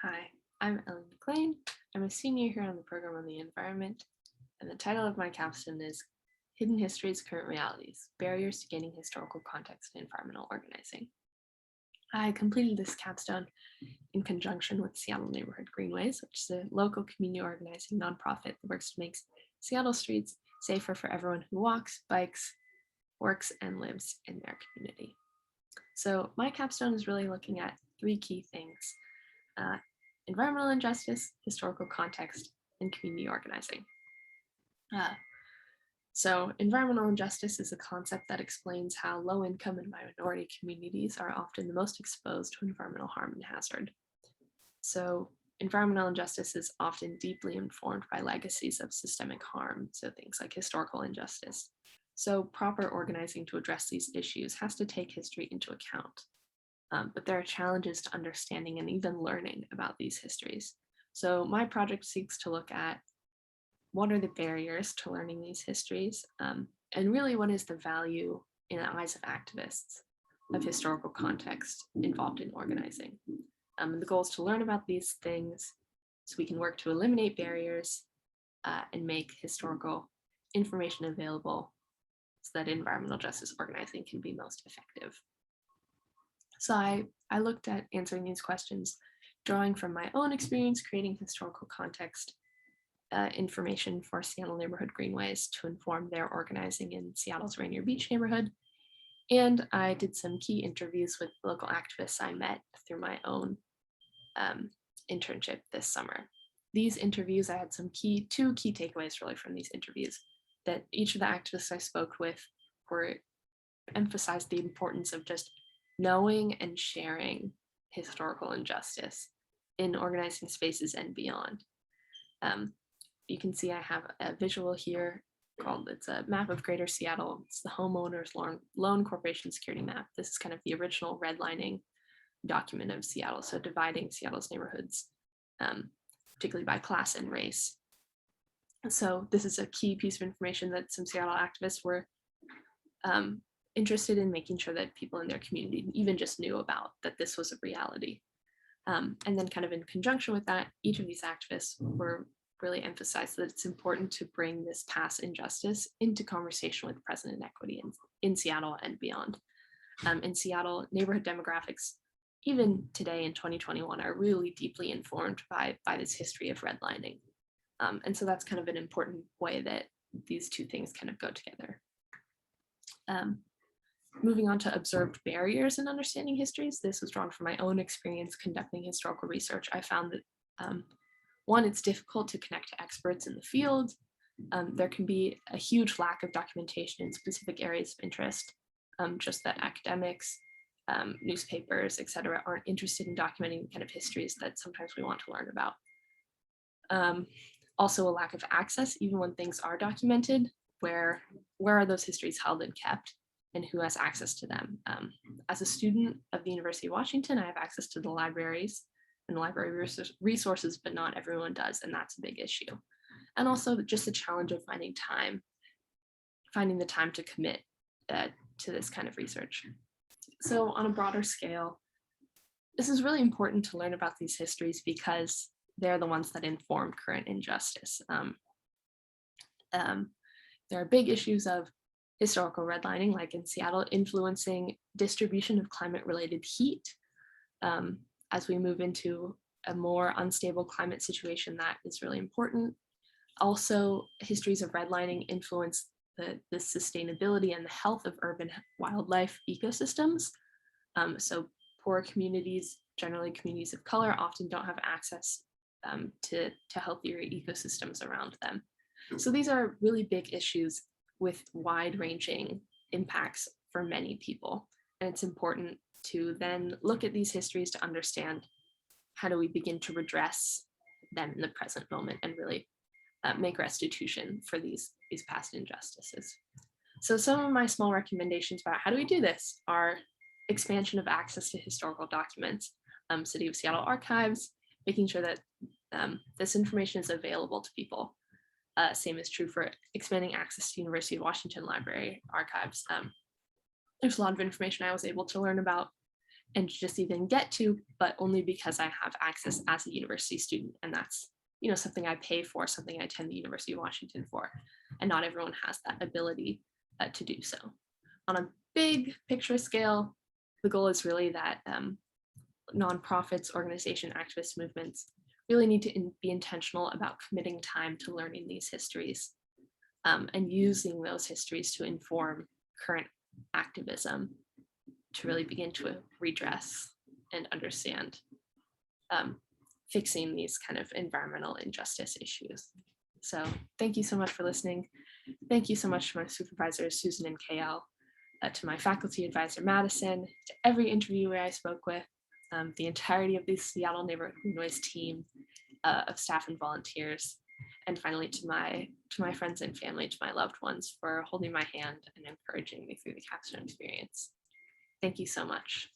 Hi, I'm Ellie MacLean. I'm a senior here on the program on the environment, and the title of my capstone is Hidden Histories, Current Realities, Barriers to Gaining Historical Context in Environmental Organizing. I completed this capstone in conjunction with Seattle Neighborhood Greenways, which is a local community organizing nonprofit that works to make Seattle streets safer for everyone who walks, bikes, works, and lives in their community. So my capstone is really looking at three key things: environmental injustice, historical context, and community organizing. So environmental injustice is a concept that explains how low-income and minority communities are often the most exposed to environmental harm and hazard. So environmental injustice is often deeply informed by legacies of systemic harm, so things like historical injustice. So proper organizing to address these issues has to take history into account. But there are challenges to understanding and even learning about these histories. So my project seeks to look at what are the barriers to learning these histories, and really what is the value in the eyes of activists of historical context involved in organizing. And the goal is to learn about these things so we can work to eliminate barriers and make historical information available so that environmental justice organizing can be most effective. So I looked at answering these questions, drawing from my own experience creating historical context information for Seattle Neighborhood Greenways to inform their organizing in Seattle's Rainier Beach neighborhood. And I did some key interviews with local activists I met through my own internship this summer. These interviews, I had two key takeaways really from these interviews, that each of the activists I spoke with emphasized the importance of just knowing and sharing historical injustice in organizing spaces and beyond. You can see I have a visual here it's a map of Greater Seattle. It's the homeowners loan corporation security map. This is kind of the original redlining document of Seattle, so dividing Seattle's neighborhoods, particularly by class and race. So this is a key piece of information that some Seattle activists were interested in making sure that people in their community even just knew about, that this was a reality. And then kind of in conjunction with that, each of these activists were really emphasized that it's important to bring this past injustice into conversation with present inequity in Seattle and beyond. In Seattle, neighborhood demographics, even today in 2021, are really deeply informed by this history of redlining. And so that's kind of an important way that these two things kind of go together. Moving on to observed barriers in understanding histories, this was drawn from my own experience conducting historical research. I found that one, it's difficult to connect to experts in the field. There can be a huge lack of documentation in specific areas of interest, just that academics, newspapers, et cetera, aren't interested in documenting the kind of histories that sometimes we want to learn about. Also a lack of access, even when things are documented, where are those histories held and kept, and who has access to them? As a student of the University of Washington, I have access to the libraries and library resources, but not everyone does, and that's a big issue. And also just the challenge of finding the time to commit to this kind of research. So on a broader scale, this is really important to learn about these histories because they're the ones that inform current injustice. There are big issues of historical redlining, like in Seattle, influencing distribution of climate-related heat. As we move into a more unstable climate situation, that is really important. Also, histories of redlining influence the sustainability and the health of urban wildlife ecosystems. So poor communities, generally communities of color, often don't have access to healthier ecosystems around them. So these are really big issues with wide-ranging impacts for many people. And it's important to then look at these histories to understand how do we begin to redress them in the present moment and really make restitution for these past injustices. So some of my small recommendations about how do we do this are expansion of access to historical documents, City of Seattle archives, making sure that this information is available to people. Same is true for expanding access to University of Washington library archives. There's a lot of information I was able to learn about and just even get to, but only because I have access as a university student. And that's, something I pay for, something I attend the University of Washington for. And not everyone has that ability to do so. On a big picture scale, the goal is really that nonprofits, organization, activist movements really need to be intentional about committing time to learning these histories and using those histories to inform current activism to really begin to redress and understand fixing these kind of environmental injustice issues. So thank you so much for listening. Thank you so much to my supervisors, Susan and KL, to my faculty advisor, Madison, to every interviewer I spoke with, the entirety of the Seattle Neighborhood Green Noise team of staff and volunteers, and finally to my friends and family, to my loved ones for holding my hand and encouraging me through the Capstone experience. Thank you so much.